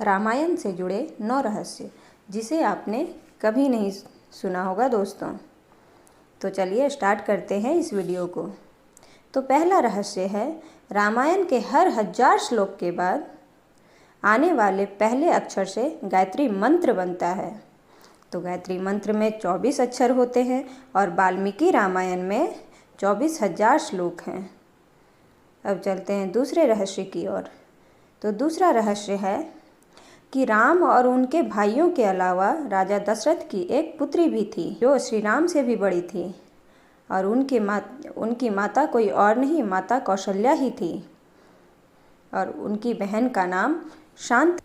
रामायण से जुड़े 9 रहस्य जिसे आपने कभी नहीं सुना होगा दोस्तों। तो चलिए स्टार्ट करते हैं इस वीडियो को। तो पहला रहस्य है, रामायण के हर 1000 श्लोक के बाद आने वाले पहले अक्षर से गायत्री मंत्र बनता है। तो गायत्री मंत्र में 24 अक्षर होते हैं और वाल्मीकि रामायण में 24,000 श्लोक हैं। अब चलते हैं दूसरे रहस्य की ओर। तो दूसरा रहस्य है कि राम और उनके भाइयों के अलावा राजा दशरथ की एक पुत्री भी थी जो श्री राम से भी बड़ी थी और उनकी माता कोई और नहीं, माता कौशल्या ही थी और उनकी बहन का नाम शांत।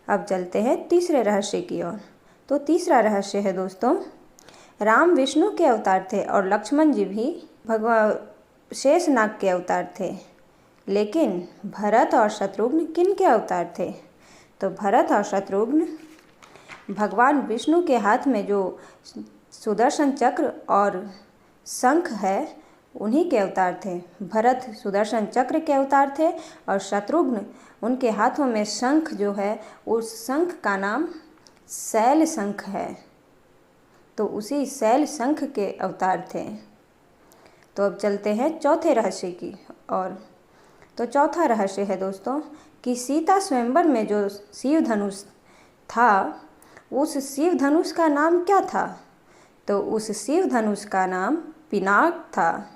अब चलते हैं तीसरे रहस्य की ओर। तो तीसरा रहस्य है दोस्तों, राम विष्णु के अवतार थे और लक्ष्मण जी भी भगवान शेषनाग के अवतार थे, लेकिन भरत और शत्रुघ्न किन के अवतार थे? तो भरत और शत्रुघ्न भगवान विष्णु के हाथ में जो सुदर्शन चक्र और शंख है उन्हीं के अवतार थे। भरत सुदर्शन चक्र के अवतार थे और शत्रुघ्न उनके हाथों में शंख जो है उस शंख का नाम शैल शंख है, तो उसी शैल शंख के अवतार थे। तो अब चलते हैं चौथे रहस्य की ओर। तो चौथा रहस्य है दोस्तों कि सीता स्वयंवर में जो शिव धनुष था उस शिव धनुष का नाम क्या था? तो उस शिव धनुष का नाम पिनाक था।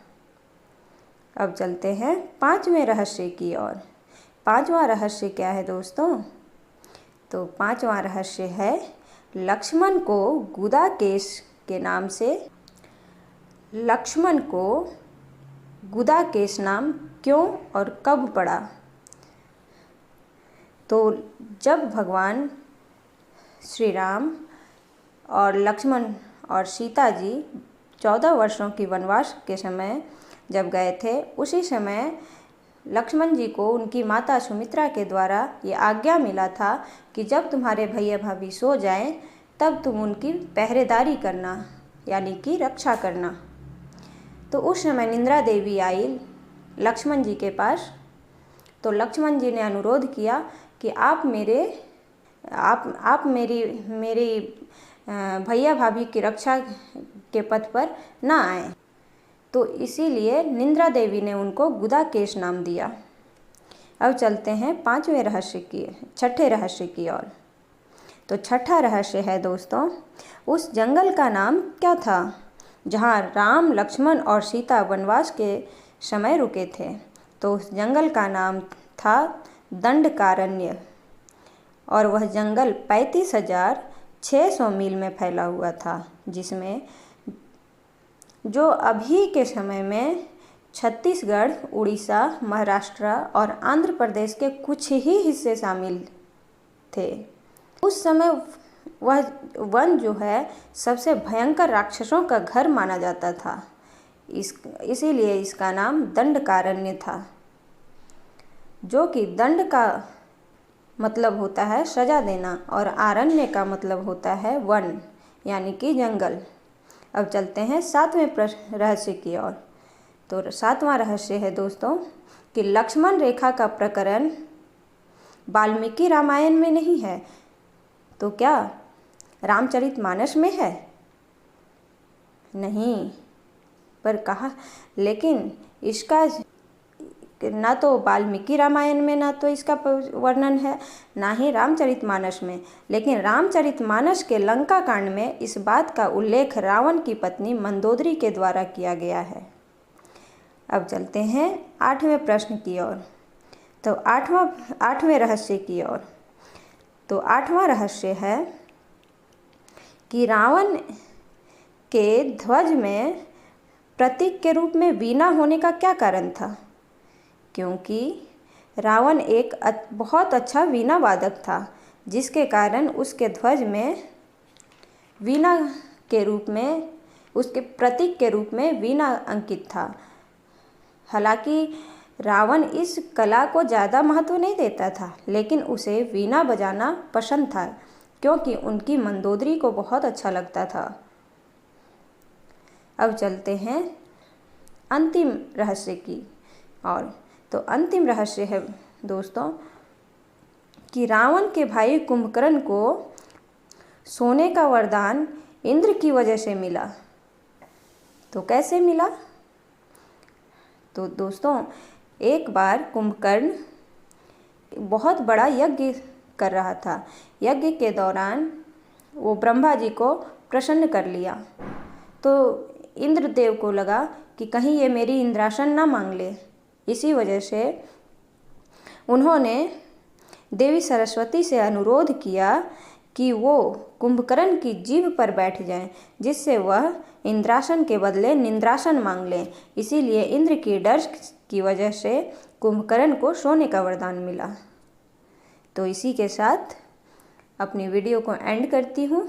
अब चलते हैं पांचवें रहस्य की ओर। पांचवा रहस्य क्या है दोस्तों? तो पांचवा रहस्य है, लक्ष्मण को गुदाकेश के नाम से लक्ष्मण को गुदाकेश नाम क्यों और कब पड़ा? तो जब भगवान श्री राम और लक्ष्मण और सीता जी 14 वर्षों की वनवास के समय जब गए थे, उसी समय लक्ष्मण जी को उनकी माता सुमित्रा के द्वारा ये आज्ञा मिला था कि जब तुम्हारे भैया भाभी सो जाएं तब तुम उनकी पहरेदारी करना, यानी कि रक्षा करना। तो उस समय निंद्रा देवी आई लक्ष्मण जी के पास। तो लक्ष्मण जी ने अनुरोध किया कि आप मेरी भैया भाभी की रक्षा के पथ पर ना आए। तो इसीलिए निंद्रा देवी ने उनको गुदाकेश नाम दिया। अब चलते हैं छठे रहस्य की ओर। तो छठा रहस्य है दोस्तों, उस जंगल का नाम क्या था जहाँ राम लक्ष्मण और सीता वनवास के समय रुके थे? तो उस जंगल का नाम था दंडकारण्य और वह जंगल 35,600 मील में फैला हुआ था, जिसमें जो अभी के समय में छत्तीसगढ़, उड़ीसा, महाराष्ट्र और आंध्र प्रदेश के कुछ ही हिस्से शामिल थे। उस समय वह वन जो है सबसे भयंकर राक्षसों का घर माना जाता था, इसीलिए इसका नाम दंडकारण्य था। जो कि दंड का मतलब होता है सजा देना और आरण्य का मतलब होता है वन, यानी कि जंगल। अब चलते हैं सातवें रहस्य की ओर। तो सातवां रहस्य है दोस्तों कि लक्ष्मण रेखा का प्रकरण वाल्मीकि रामायण में नहीं है, तो क्या रामचरितमानस में है? नहीं, पर कहा, लेकिन इसका ना तो वाल्मीकि रामायण में ना तो इसका वर्णन है, ना ही रामचरितमानस में। लेकिन रामचरितमानस के लंका कांड में इस बात का उल्लेख रावण की पत्नी मंदोदरी के द्वारा किया गया है। अब चलते हैं 8वें प्रश्न की ओर। तो आठवें रहस्य की ओर। तो 8वां रहस्य है कि रावण के ध्वज में प्रतीक के रूप में वीणा होने का क्या कारण था? क्योंकि रावण एक बहुत अच्छा वीणा वादक था, जिसके कारण उसके ध्वज में वीणा के रूप में, उसके प्रतीक के रूप में वीणा अंकित था। हालांकि रावण इस कला को ज़्यादा महत्व नहीं देता था, लेकिन उसे वीणा बजाना पसंद था क्योंकि उनकी मंदोदरी को बहुत अच्छा लगता था। अब चलते हैं अंतिम रहस्य की ओर। तो अंतिम रहस्य है दोस्तों कि रावण के भाई कुंभकर्ण को सोने का वरदान इंद्र की वजह से मिला। तो कैसे मिला? तो दोस्तों, एक बार कुंभकर्ण बहुत बड़ा यज्ञ कर रहा था। यज्ञ के दौरान वो ब्रह्मा जी को प्रसन्न कर लिया। तो इंद्रदेव को लगा कि कहीं ये मेरी इंद्रासन ना मांग ले। इसी वजह से उन्होंने देवी सरस्वती से अनुरोध किया कि वो कुंभकर्ण की जीभ पर बैठ जाएं, जिससे वह इंद्रासन के बदले निंद्रासन मांग लें। इसीलिए इंद्र की डर की वजह से कुंभकर्ण को सोने का वरदान मिला। तो इसी के साथ अपनी वीडियो को एंड करती हूँ।